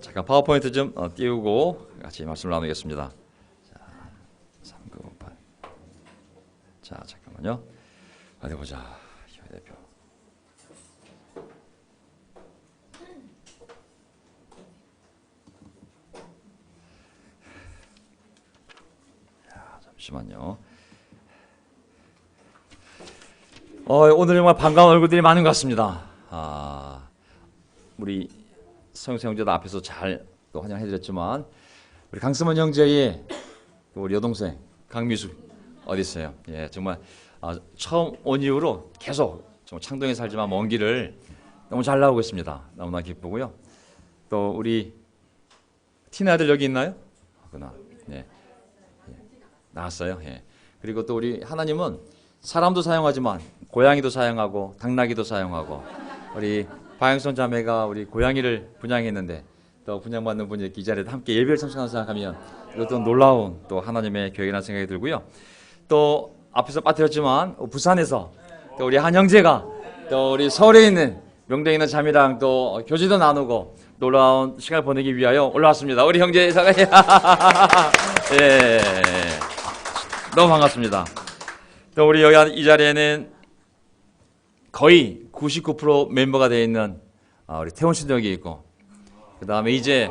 잠깐 파워포인트 좀 띄우고 같이 말씀을 나누겠습니다. 자, 3958. 자, 잠깐만요. 어디 보자. 현 대표. 자, 잠시만요. 오늘 정말 반가운 얼굴들이 많은 것 같습니다. 우리 성수 형제도 앞에서 잘 또 환영해드렸지만 우리 강스먼 형제의 우리 여동생 강미수 어디 있어요? 예, 정말 처음 온 이후로 계속 정말 창동에 살지만 먼 길을 너무 잘 나오고 있습니다. 너무나 기쁘고요. 또 우리 티나들 여기 있나요? 그나, 네, 나왔어요. 예. 그리고 또 우리 하나님은 사람도 사용하지만 고양이도 사용하고 당나귀도 사용하고 우리 박영선 자매가 우리 고양이를 분양했는데 또 분양받는 분이 이 자리에 함께 예배를 참석하는 생각하면 이것도 놀라운 또 하나님의 계획이라는 생각이 들고요. 또 앞에서 빠뜨렸지만 부산에서 또 우리 한 형제가 또 우리 서울에 있는 명동에 있는 자매랑 또 교제도 나누고 놀라운 시간을 보내기 위하여 올라왔습니다. 우리 형제 사가 예, 너무 반갑습니다. 또 우리 여기 이 자리에는 거의 99% 멤버가 되어 있는 우리 태훈 씨도 여기 있고, 그 다음에 이제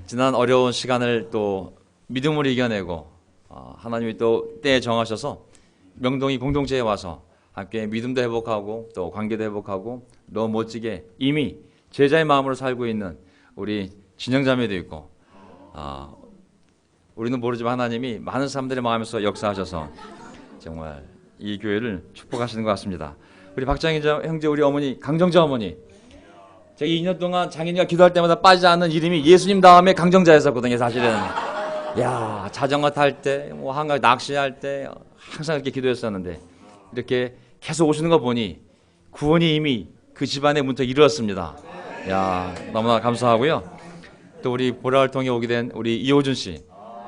지난 어려운 시간을 또 믿음으로 이겨내고 하나님이 또 때에 정하셔서 명동이 공동체에 와서 함께 믿음도 회복하고 또 관계도 회복하고 너무 멋지게 이미 제자의 마음으로 살고 있는 우리 진영자매도 있고, 우리는 모르지만 하나님이 많은 사람들의 마음에서 역사하셔서 정말 이 교회를 축복하시는 것 같습니다. 우리 박장희 형제, 우리 어머니 강정자 어머니, 제가 2년 동안 장인이가 기도할 때마다 빠지지 않는 이름이 예수님 다음에 강정자였었거든요. 사실은 야, 자전거 탈 때, 뭐 한강 낚시할 때 항상 이렇게 기도했었는데 이렇게 계속 오시는 거 보니 구원이 이미 그 집안의 문턱 이루었습니다. 야, 너무나 감사하고요. 또 우리 보라를 통해 오게 된 우리 이호준 씨,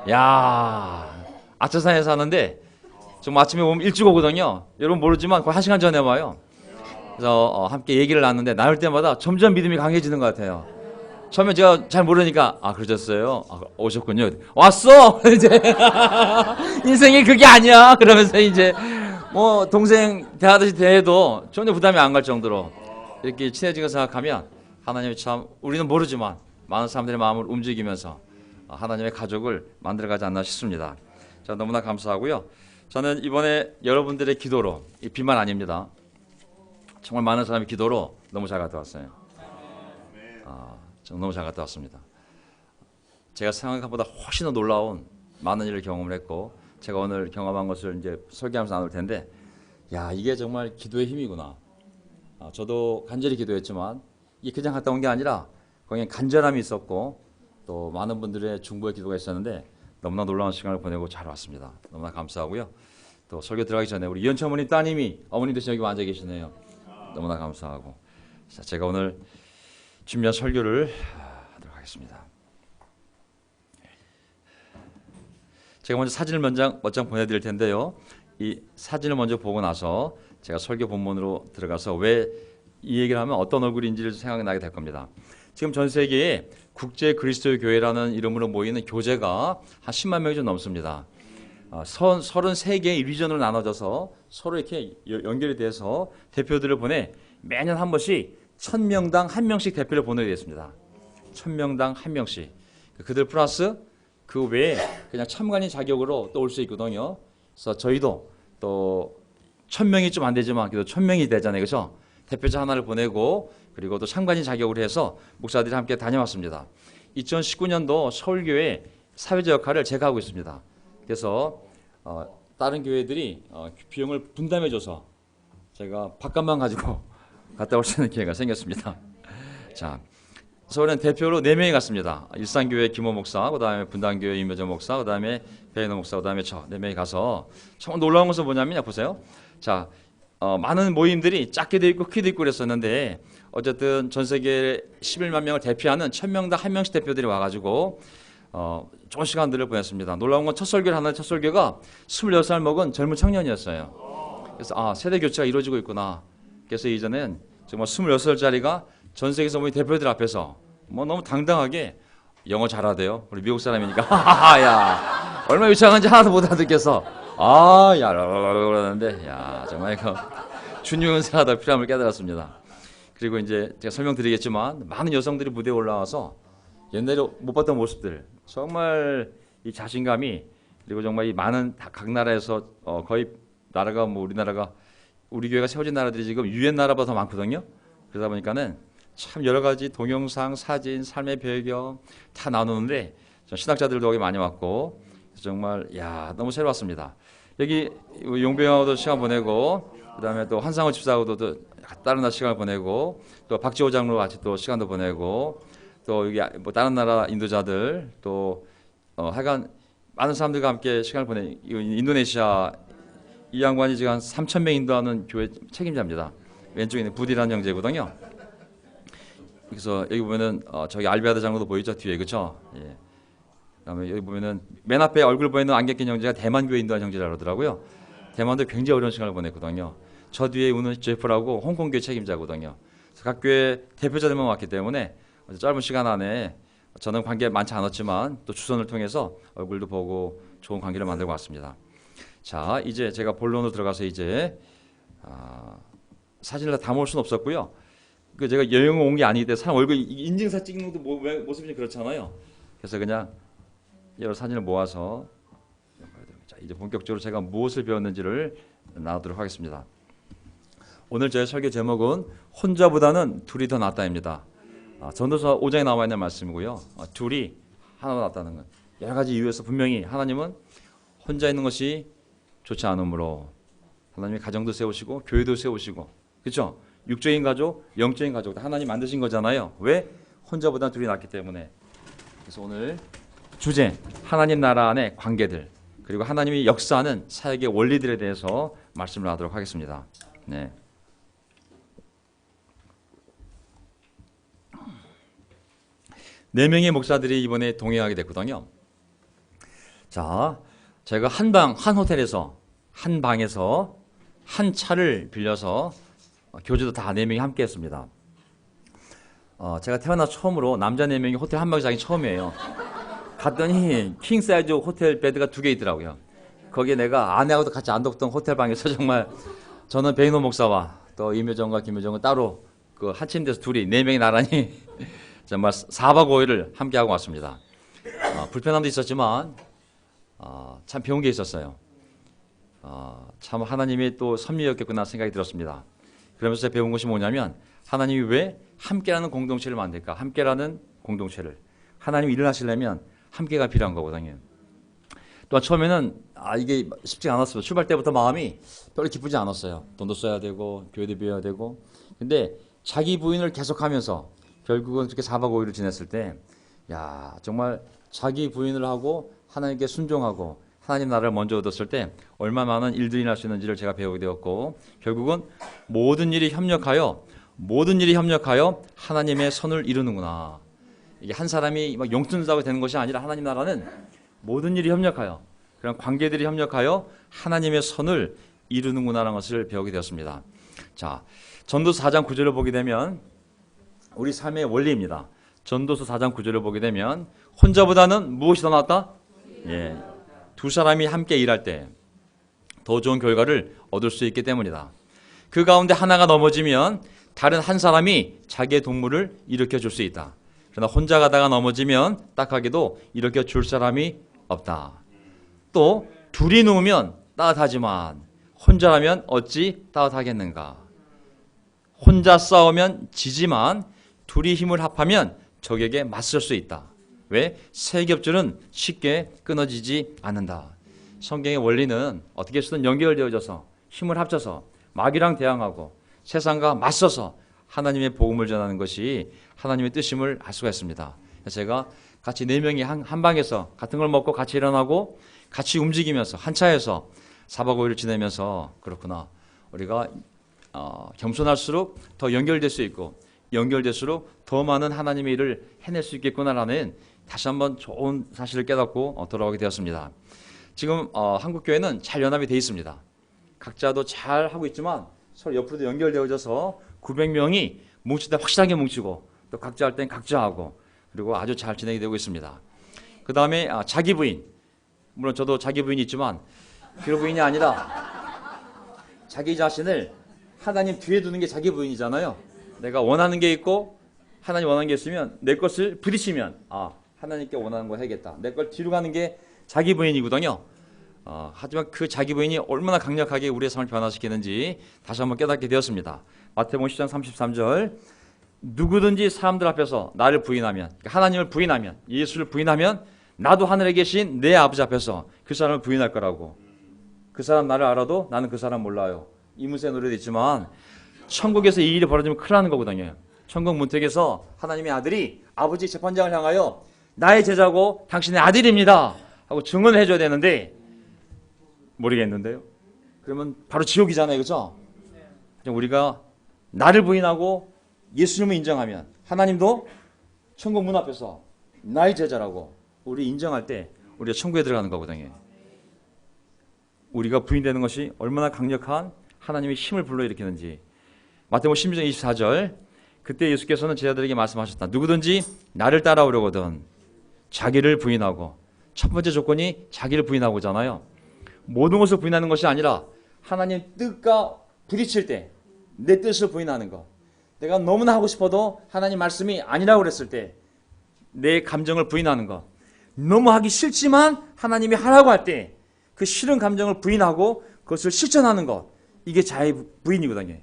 야, 아차산에 사는데 좀 아침에 오면 일찍 오거든요. 여러분 모르지만 거의 1시간 전에 와요. 그래서 함께 얘기를 나누는데 나눌 때마다 점점 믿음이 강해지는 것 같아요. 처음에 제가 잘 모르니까 그러셨어요? 오셨군요. 왔어! 이제 인생이 그게 아니야. 그러면서 이제 뭐 동생 대하듯이 대해도 전혀 부담이 안 갈 정도로 이렇게 친해지고 생각하면 하나님이 참 우리는 모르지만 많은 사람들의 마음을 움직이면서 하나님의 가족을 만들어가지 않나 싶습니다. 자, 너무나 감사하고요. 저는 이번에 여러분들의 기도로, 이 비만 아닙니다. 정말 많은 사람이 기도로 너무 잘 갔다 왔어요. 정말 너무 잘 갔다 왔습니다. 제가 생각한 것보다 훨씬 더 놀라운 많은 일을 경험을 했고, 제가 오늘 경험한 것을 이제 설교하면서 나눌 텐데, 야, 이게 정말 기도의 힘이구나. 저도 간절히 기도했지만 이게 그냥 갔다 온 게 아니라 거기에 간절함이 있었고 또 많은 분들의 중보의 기도가 있었는데 너무나 놀라운 시간을 보내고 잘 왔습니다. 너무나 감사하고요. 또 설교 들어가기 전에 우리 이현철 어머니 따님이 어머니 대신 여기 앉아 계시네요. 너무나 감사하고, 자, 제가 오늘 준비한 설교를 하도록 하겠습니다. 제가 먼저 사진을 몇 장 보내드릴 텐데요. 이 사진을 먼저 보고 나서 제가 설교 본문으로 들어가서 왜 이 얘기를 하면 어떤 얼굴인지를 생각나게 될 겁니다. 지금 전 세계에 국제 그리스도의 교회라는 이름으로 모이는 교제가 한 10만 명이 좀 넘습니다. 33개의 리전으로 나눠져서 서로 이렇게 연결이 돼서 대표들을 보내 매년 한 번씩 1000명당 1명씩 대표를 보내게 됐습니다. 1000명당 1명씩. 그들 플러스 그 외에 그냥 참관인 자격으로 또 올 수 있거든요. 그래서 저희도 또 1000명이 좀 안 되지만 그래도 1000명이 되잖아요. 그래서 대표자 하나를 보내고 그리고 또 참관인 자격으로 해서 목사들이 함께 다녀왔습니다. 2019년도 서울교회 사회적 역할을 제가 하고 있습니다. 그래서 다른 교회들이 비용을 분담해줘서 제가 밥값만 가지고 갔다 올 수 있는 기회가 생겼습니다. 자, 서울은 대표로 4명이 갔습니다. 일산교회 김호 목사, 그 다음에 분당교회 임효정 목사, 그 다음에 배인호 목사, 그 다음에 저 4명이 가서 정말 놀라운 것은 뭐냐면 보세요. 자, 많은 모임들이 작게도 있고 크게도 있고 그랬었는데 어쨌든 전 세계 11만 명을 대표하는 1000명당 1명씩 대표들이 와가지고 좋은 시간들을 보냈습니다. 놀라운 건 첫 설교를 하는 첫 설교가 26살 먹은 젊은 청년이었어요. 그래서 세대 교체가 이루어지고 있구나. 그래서 이전엔 정말 26살짜리가 전 세계에서 모인 대표들 앞에서 뭐 너무 당당하게 영어 잘하대요. 우리 미국 사람이니까 하하야 얼마나 유창한지 하나도 못 알아듣겠어. 아야 그러는데 야 정말 이거 준유 은사가 더 필요함을 깨달았습니다. 그리고 이제 제가 설명드리겠지만 많은 여성들이 무대에 올라와서 옛날에 못 봤던 모습들 정말 이 자신감이 그리고 정말 이 많은 각 나라에서 거의 나라가 뭐 우리나라가 우리 교회가 세워진 나라들이 지금 유엔 나라보다 더 많거든요. 그러다 보니까는 참 여러 가지 동영상, 사진, 삶의 배경 다 나누는데 신학자들도 여기 많이 왔고 정말 야 너무 새로웠습니다. 여기 용병하고도 시간 보내고 그다음에 또 한상호 집사하고도 다른 나라 시간을 보내고 또 박지호 장로 같이 또 시간도 보내고 또 여기 뭐 다른 나라 인도자들 또 하여간 많은 사람들과 함께 시간을 보내 인도네시아 이 양반이 지금 한 3,000명 인도하는 교회 책임자입니다. 왼쪽에 있는 부디라는 형제거든요. 그래서 여기 보면은 저기 알베아드 장로도 보이죠 뒤에 그렇죠? 예. 그다음에 여기 보면은 맨 앞에 얼굴 보이는 안경 낀 형제가 대만 교회 인도한 형제라 그러더라고요. 대만도 굉장히 어려운 시간을 보냈거든요. 저 뒤에 우는 제프라고 홍콩 교회 책임자거든요. 그래서 각 교회 대표자들만 왔기 때문에 짧은 시간 안에 저는 관계 많지 않았지만 또 주선을 통해서 얼굴도 보고 좋은 관계를 만들고 왔습니다. 자 이제 제가 본론으로 들어가서 이제 사진을 다 담을 수는 없었고요. 그 제가 여행을 온 게 아니기 때문에 사람 얼굴 인증사 찍는 것도 모습이 좀 그렇잖아요. 그래서 그냥 여러 사진을 모아서 자, 이제 본격적으로 제가 무엇을 배웠는지를 나누도록 하겠습니다. 오늘 제 설교 제목은 혼자보다는 둘이 더 낫다입니다. 전도서 5장에 나와 있는 말씀이고요. 둘이 하나가 낫다는 건 여러 가지 이유에서 분명히 하나님은 혼자 있는 것이 좋지 않으므로 하나님이 가정도 세우시고 교회도 세우시고 그렇죠? 육적인 가족, 영적인 가족 하나님 만드신 거잖아요. 왜? 혼자보다 둘이 낫기 때문에. 그래서 오늘 주제 하나님 나라 안의 관계들 그리고 하나님이 역사하는 사역의 원리들에 대해서 말씀을 하도록 하겠습니다. 네. 네 명의 목사들이 이번에 동행하게 됐거든요. 자, 제가 한 호텔에서 한 방에서 한 차를 빌려서 교주도 다 4명이 함께 했습니다. 제가 태어나 처음으로 남자 4명이 호텔 한 방에 자기 처음이에요. 갔더니 킹 사이즈 호텔 베드가 2개 있더라고요. 거기에 내가 아내하고도 같이 안 뒀던 호텔 방에서 정말 저는 베이노 목사와 또 임효정과 김효정은 따로 그 한 침대에서 둘이 4명이 나란히 정말 4박 5일을 함께 하고 왔습니다. 불편함도 있었지만 참 배운 게 있었어요. 참 하나님이 또 섭리였겠구나 생각이 들었습니다. 그러면서 제가 배운 것이 뭐냐면 하나님이 왜 함께라는 공동체를 만들까? 함께라는 공동체를 하나님이 일을 하시려면 함께가 필요한 거거든요. 또 처음에는 이게 쉽지 않았어요. 출발 때부터 마음이 별로 기쁘지 않았어요. 돈도 써야 되고 교회도 비워야 되고 근데 자기 부인을 계속하면서 결국은 그렇게 4박 5일을 지냈을 때 야 정말 자기 부인을 하고 하나님께 순종하고 하나님 나라를 먼저 얻었을 때 얼마나 많은 일들이 날 수 있는지를 제가 배우게 되었고 결국은 모든 일이 협력하여 하나님의 선을 이루는구나. 이게 한 사람이 막 용돈다고 되는 것이 아니라 하나님 나라는 모든 일이 협력하여 그런 관계들이 협력하여 하나님의 선을 이루는구나라는 것을 배우게 되었습니다. 자, 전도서 4장 9절을 보게 되면 우리 삶의 원리입니다. 전도서 4장 9절을 보게 되면 혼자보다는 무엇이 더 낫다? 예, 두 사람이 함께 일할 때 더 좋은 결과를 얻을 수 있기 때문이다. 그 가운데 하나가 넘어지면 다른 한 사람이 자기의 동물을 일으켜 줄 수 있다. 그러나 혼자 가다가 넘어지면 딱하게도 일으켜 줄 사람이 없다. 또 둘이 누우면 따뜻하지만 혼자라면 어찌 따뜻하겠는가. 혼자 싸우면 지지만 둘이 힘을 합하면 적에게 맞설 수 있다. 왜? 세 겹줄은 쉽게 끊어지지 않는다. 성경의 원리는 어떻게 해서든 연결되어져서 힘을 합쳐서 마귀랑 대항하고 세상과 맞서서 하나님의 복음을 전하는 것이 하나님의 뜻임을 알 수가 있습니다. 제가 같이 4명이 한 방에서 같은 걸 먹고 같이 일어나고 같이 움직이면서 한 차에서 4박 5일을 지내면서 그렇구나. 우리가 겸손할수록 더 연결될 수 있고 연결될수록 더 많은 하나님의 일을 해낼 수 있겠구나라는 다시 한번 좋은 사실을 깨닫고 돌아오게 되었습니다. 지금 한국교회는 잘 연합이 되어 있습니다. 각자도 잘 하고 있지만 서로 옆으로도 연결되어져서 900명이 뭉칠 때 확실하게 뭉치고 또 각자 할 땐 각자 하고, 그리고 아주 잘 진행이 되고 있습니다. 그 다음에 자기 부인. 물론 저도 자기 부인이 있지만 비록 부인이 아니라 자기 자신을 하나님 뒤에 두는 게 자기 부인이잖아요. 내가 원하는 게 있고 하나님 원하는 게 있으면 내 것을 부딪히면 하나님께 원하는 거 해야겠다. 내 걸 뒤로 가는 게 자기 부인이거든요. 하지만 그 자기 부인이 얼마나 강력하게 우리의 삶을 변화시키는지 다시 한번 깨닫게 되었습니다. 마태복음 10장 33절, 누구든지 사람들 앞에서 나를 부인하면, 하나님을 부인하면, 예수를 부인하면 나도 하늘에 계신 내 아버지 앞에서 그 사람을 부인할 거라고. 그 사람 나를 알아도 나는 그 사람 몰라요. 이문세 노래도 있지만 천국에서 이 일이 벌어지면 큰일 나는 거거든요. 천국 문턱에서 하나님의 아들이 아버지 재판장을 향하여 나의 제자고 당신의 아들입니다 하고 증언을 해줘야 되는데 모르겠는데요. 그러면 바로 지옥이잖아요. 그렇죠? 우리가 나를 부인하고 예수님을 인정하면 하나님도 천국 문 앞에서 나의 제자라고 우리 인정할 때 우리가 천국에 들어가는 거거든요. 우리가 부인되는 것이 얼마나 강력한 하나님의 힘을 불러일으키는지. 마태복음 16장 24절, 그때 예수께서는 제자들에게 말씀하셨다. 누구든지 나를 따라오려거든 자기를 부인하고, 첫 번째 조건이 자기를 부인하고잖아요. 모든 것을 부인하는 것이 아니라 하나님 뜻과 부딪힐 때 내 뜻을 부인하는 것. 내가 너무나 하고 싶어도 하나님 말씀이 아니라고 그랬을 때 내 감정을 부인하는 것. 너무 하기 싫지만 하나님이 하라고 할 때 그 싫은 감정을 부인하고 그것을 실천하는 것. 이게 자기 부인이거든요.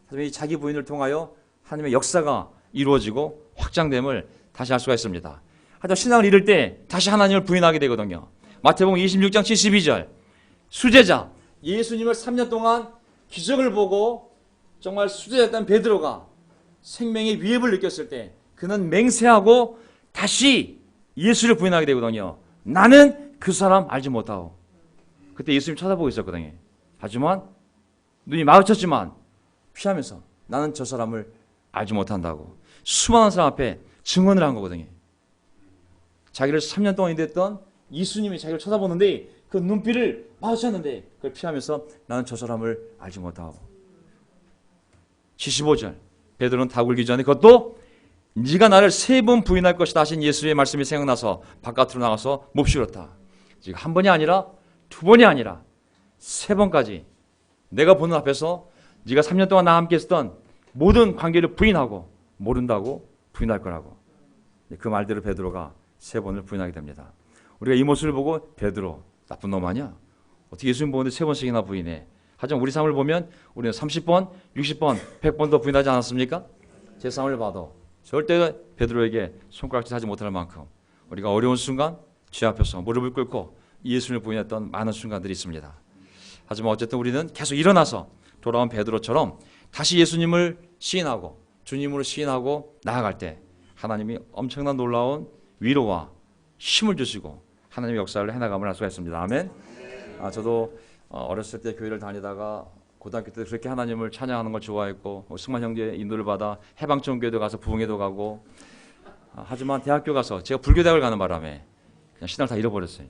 하지만 이 자기 부인을 통하여 하나님의 역사가 이루어지고 확장됨을 다시 알 수가 있습니다. 하지만 신앙을 잃을 때 다시 하나님을 부인하게 되거든요. 마태복음 26장 72절, 수제자, 예수님을 3년 동안 기적을 보고 정말 수제자였던 베드로가 생명의 위협을 느꼈을 때 그는 맹세하고 다시 예수를 부인하게 되거든요. 나는 그 사람 알지 못하고. 그때 예수님 쳐다보고 있었거든요. 하지만 눈이 마주쳤지만 피하면서 나는 저 사람을 알지 못한다고 수많은 사람 앞에 증언을 한 거거든요. 자기를 3년 동안 인도했던 예수님이 자기를 쳐다보는데 그 눈빛을 마주쳤는데 그걸 피하면서 나는 저 사람을 알지 못하고. 75절, 베드로는 다 굴기 전에 그것도 네가 나를 3번 부인할 것이다 하신 예수의 말씀이 생각나서 바깥으로 나가서 몹시렸다. 지금 한 번이 아니라 2번이 아니라 3번까지 내가 보는 앞에서 네가 3년 동안 나와 함께 했던 모든 관계를 부인하고 모른다고 부인할 거라고. 그 말대로 베드로가 3번을 부인하게 됩니다. 우리가 이 모습을 보고 베드로 나쁜 놈 아니야? 어떻게 예수님 보는데 3번씩이나 부인해? 하지만 우리 삶을 보면 우리는 30번, 60번, 100번도 부인하지 않았습니까? 제 삶을 봐도 절대 베드로에게 손가락질 하지 못할 만큼 우리가 어려운 순간 죄 앞에서 무릎을 꿇고 예수님을 부인했던 많은 순간들이 있습니다. 하지만 어쨌든 우리는 계속 일어나서 돌아온 베드로처럼 다시 예수님을 시인하고 주님으로 시인하고 나아갈 때 하나님이 엄청난 놀라운 위로와 힘을 주시고 하나님의 역사를 해나감을 할 수가 있습니다. 아멘. 저도 어렸을 때 교회를 다니다가 고등학교 때 그렇게 하나님을 찬양하는 걸 좋아했고 승만 형제의 인도를 받아 해방촌교회도 가서 부흥회도 가고 하지만 대학교 가서 제가 불교대학을 가는 바람에 그냥 신앙을 다 잃어버렸어요.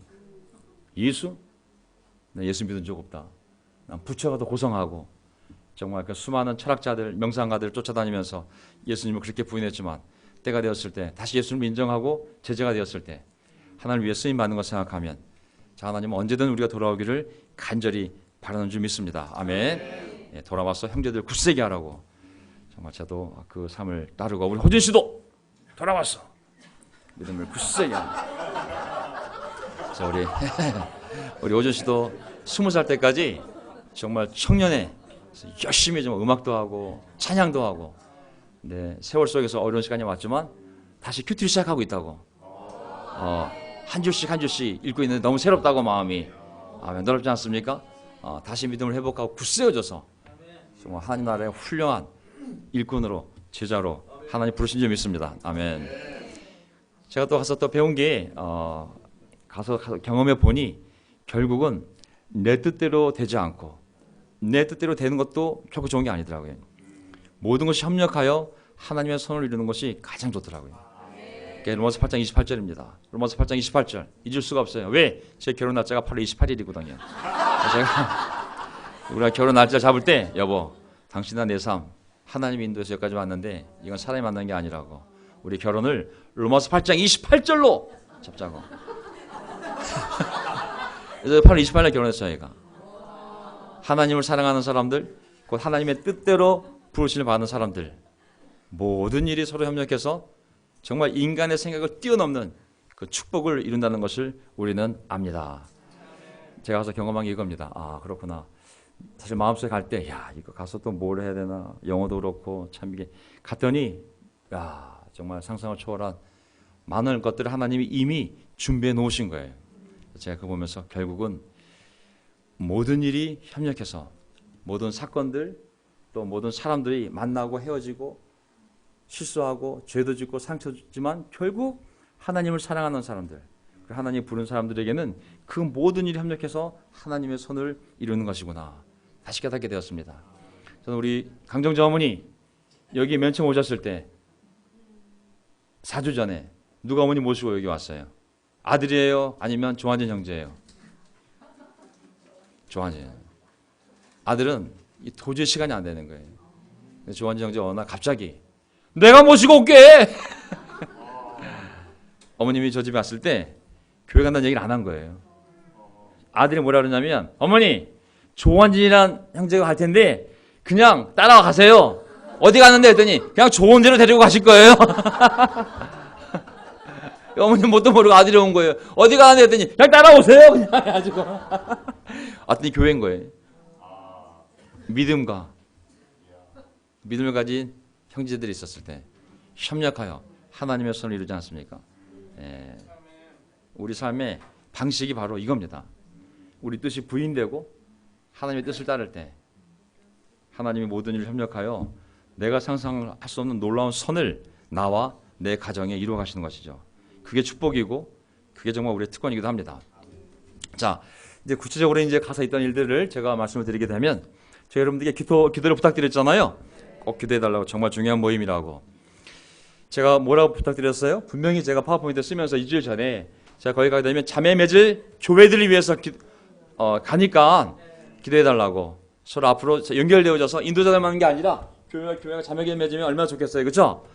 예수? 나 예수 믿은 적 없다. 난 부처가 더 고성하고 정말 그 수많은 철학자들, 명상가들을 쫓아다니면서 예수님을 그렇게 부인했지만 때가 되었을 때 다시 예수님을 인정하고 제자가 되었을 때 하나님을 위해 쓰임받는 것 생각하면 자 하나님은 언제든 우리가 돌아오기를 간절히 바라는 줄 믿습니다. 아멘. 예, 돌아와서 형제들 굳세게 하라고 정말 저도 그 삶을 따르고 우리 호준 씨도 돌아왔어 믿음을 굳세게 하라. 자 우리 호준 씨도 20살 때까지 정말 청년에 열심히 좀 음악도 하고 찬양도 하고 네, 세월 속에서 어려운 시간이 왔지만 다시 큐티를 시작하고 있다고. 한 줄씩 한 줄씩 읽고 있는데 너무 새롭다고 마음이. 아멘. 놀랍지 않습니까? 다시 믿음을 회복하고 굳세어져서 정말 하나님 나라의 훌륭한 일꾼으로 제자로 하나님 부르신 줄 믿습니다. 아멘. 제가 또 가서 또 배운 게 가서 경험해 보니 결국은 내 뜻대로 되지 않고 내 뜻대로 되는 것도 결코 좋은 게 아니더라고요. 모든 것이 협력하여 하나님의 선을 이루는 것이 가장 좋더라고요. 로마서 8장 28절입니다. 로마서 8장 28절 잊을 수가 없어요. 왜? 제 결혼 날짜가 8월 28일이거든요. 제가 우리가 결혼 날짜 잡을 때 여보 당신과 내 삶 하나님의 인도에서 여기까지 왔는데 이건 사람이 만난 게 아니라고 우리 결혼을 로마서 8장 28절로 잡자고. 그래서 8월 28일에 결혼했어요. 얘가 하나님을 사랑하는 사람들, 곧 하나님의 뜻대로 부르심을 받는 사람들, 모든 일이 서로 협력해서 정말 인간의 생각을 뛰어넘는 그 축복을 이룬다는 것을 우리는 압니다. 제가 가서 경험한 게 이겁니다. 아, 그렇구나. 사실 마음속에 갈 때, 야, 이거 가서 또 뭘 해야 되나, 영어도 그렇고 참 이게 갔더니, 야, 정말 상상을 초월한 많은 것들을 하나님이 이미 준비해 놓으신 거예요. 제가 그거 보면서 결국은 모든 일이 협력해서 모든 사건들, 또 모든 사람들이 만나고 헤어지고 실수하고 죄도 짓고 상처 주지만 결국 하나님을 사랑하는 사람들, 하나님 부른 사람들에게는 그 모든 일이 협력해서 하나님의 선을 이루는 것이구나 다시 깨닫게 되었습니다. 저는 우리 강정자 어머니 여기 맨 처음 오셨을 때 4주 전에 누가 어머니 모시고 여기 왔어요. 아들이에요? 아니면 조한진 형제예요? 조한진. 아들은 도저히 시간이 안 되는 거예요. 조한진 형제 어느 날 갑자기 내가 모시고 올게. 어머님이 저 집에 왔을 때 교회 간다는 얘기를 안 한 거예요. 아들이 뭐라 그러냐면 어머니 조한진이란 형제가 갈 텐데 그냥 따라와 가세요. 어디 가는데 했더니 그냥 좋은 데로 데리고 가실 거예요. 어머님 뭣도 모르고 아들이 온 거예요. 어디 가는데 했더니 그냥 따라오세요. 그냥 해가지고 왔더니 교회인 거예요. 믿음을 가진 형제들이 있었을 때 협력하여 하나님의 선을 이루지 않습니까? 우리 삶의 방식이 바로 이겁니다. 우리 뜻이 부인되고 하나님의 뜻을 따를 때 하나님이 모든 일을 협력하여 내가 상상할 수 없는 놀라운 선을 나와 내 가정에 이루어 가시는 것이죠. 그게 축복이고 그게 정말 우리의 특권이기도 합니다. 자, 이제 구체적으로 이제 가서 있던 일들을 제가 말씀을 드리게 되면 제가 여러분들께 기도를 부탁드렸잖아요. 꼭 기도해달라고. 정말 중요한 모임이라고. 제가 뭐라고 부탁드렸어요? 분명히 제가 파워포인트 쓰면서 2주일 전에 제가 거기 가게 되면 자매 맺을 교회들을 위해서 가니까 기도해달라고. 서로 앞으로 연결되어져서 인도자들 만나는 게 아니라 교회가 자매교회 맺으면 얼마나 좋겠어요. 그렇죠?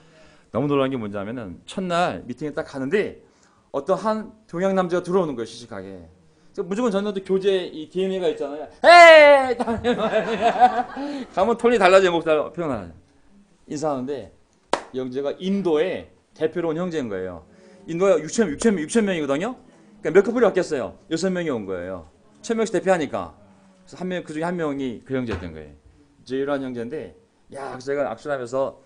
너무 놀라운 게 뭐냐면은 첫날 미팅에 딱 가는데 어떤 한 동양 남자가 들어오는 거예요. 시식하게. 무조건 저는 교제 이 DNA가 있잖아요. 에이! 가면 톤이 달라져요. 목소리가 표현하죠. 인사하는데 형제가 인도의 대표로 온 형제인 거예요. 인도가 6천 명이거든요. 그러니까 몇 커플이 왔겠어요? 6명이 온 거예요. 1,000명씩 대표하니까. 그래서 한 명, 그 중에 한 명이 그 형제였던 거예요. 제일한 형제인데, 야, 그래서 제가 악수를 하면서,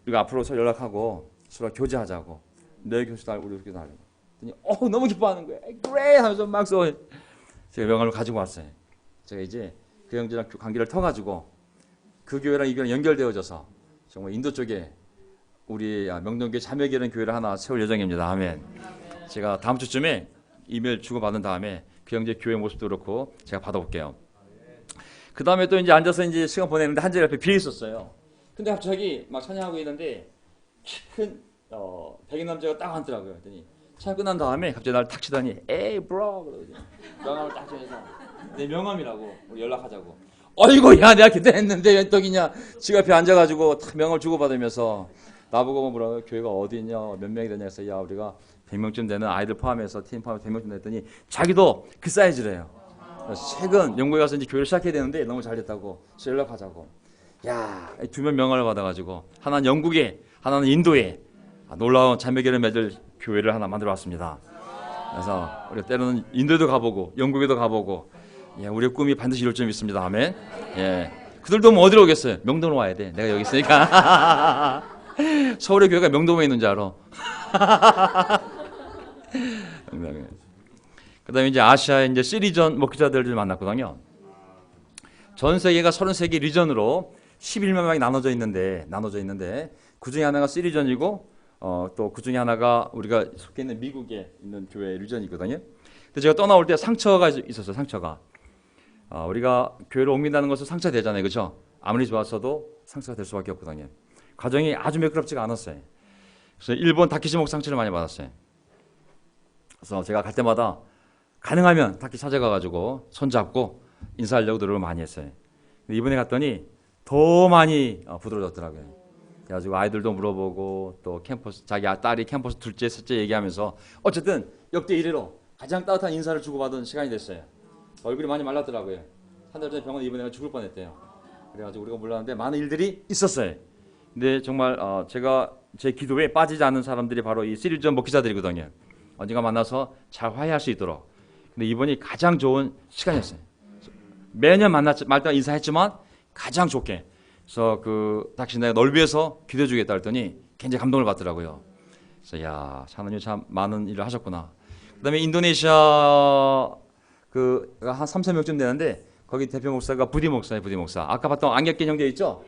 이거 앞으로 서로 연락하고, 서로 교제하자고. 내 교수도 알고, 우리 교수도 알고. 그랬더니, 너무 기뻐하는 거예요. 그래! 하면서 막 제가 명함을 가지고 왔어요. 제가 이제 그 형제랑 관계를 터가지고, 그 교회랑 이 교회랑 연결되어져서, 정말 인도 쪽에 우리 명동교회 자매교회라는 교회를 하나 세울 예정입니다. 아멘. 제가 다음 주쯤에 이메일 주고받은 다음에 그 형제 교회 모습도 그렇고 제가 받아볼게요. 그 다음에 또 이제 앉아서 이제 시간 보내는데 한 자리 옆에 비어 있었어요. 근데 갑자기 막 찬양하고 있는데 큰 백인 남자가 딱 앉더라고요. 그랬더니 찬양 끝난 다음에 갑자기 나를 탁 치더니 에이 브로 그러더니 명함을 딱 줘서 내 명함이라고 우리 연락하자고. 어이구 야 내가 기대했는데 웬 떡이냐. 지 앞에 앉아가지고 탁 명함을 주고받으면서 나보고 뭐라고 교회가 어디 있냐 몇 명이 되냐 해서 야 우리가 100명쯤 되는 아이들 포함해서 팀 포함해서 100명쯤 됐더니 자기도 그 사이즈래요. 최근 영국에 가서 이제 교회를 시작해야 되는데 너무 잘 됐다고 그래서 연락하자고. 야, 두 명 명함을 받아가지고 하나는 영국에 하나는 인도에 놀라운 자매교회를 맺을 교회를 하나 만들어 왔습니다. 그래서 우리가 때로는 인도에도 가보고 영국에도 가보고 예, 우리의 꿈이 반드시 이룰 줄 믿습니다. 아멘. 예, 그들도 뭐 어디로 오겠어요? 명동으로 와야 돼. 내가 여기 있으니까. 서울의 교회가 명동에 있는 줄 알아. 그다음에 이제 아시아의 이제 C리전 목회자들을 만났거든요. 전 세계가 33개 리전으로 11만 명이 나눠져 있는데 그 중에 하나가 C리전이고 또 그 중에 하나가 우리가 속해 있는 미국에 있는 교회 리전이거든요. 근데 제가 떠나올 때 상처가 있었어요. 상처가 우리가 교회로 옮긴다는 것은 상처 되잖아요, 그렇죠? 아무리 좋았어도 상처가 될 수밖에 없거든요. 과정이 아주 매끄럽지가 않았어요. 그래서 일본 다케시목 상처를 많이 받았어요. 그래서 제가 갈 때마다 가능하면 다케 찾아가가지고 손잡고 인사하려고 노력을 많이 했어요. 근데 이번에 갔더니 더 많이 부드러워졌더라고요. 그래가지고 아이들도 물어보고 또 캠퍼스 자기 딸이 캠퍼스 둘째 셋째 얘기하면서 어쨌든 역대 이래로 가장 따뜻한 인사를 주고받은 시간이 됐어요. 얼굴이 많이 말랐더라고요. 한 달 전에 병원에 입원해가 죽을 뻔했대요. 그래가지고 우리가 몰랐는데 많은 일들이 있었어요. 근데 정말 제가 제 기도에 빠지지 않는 사람들이 바로 이 시리즈전 목회자들이거든요. 언젠가 만나서 잘 화해할 수 있도록. 근데 이번이 가장 좋은 시간이었어요. 매년 말 때마다 인사했지만 가장 좋게. 그래서 당신 내가 널 위해서 기도해 주겠다 했더니 굉장히 감동을 받더라고요. 그래서 야, 하나님 참 많은 일을 하셨구나. 그다음에 인도네시아 한 3,000명쯤 되는데 거기 대표 목사가 부디 목사예요. 부디 목사. 아까 봤던 안경 낀 형제 있죠?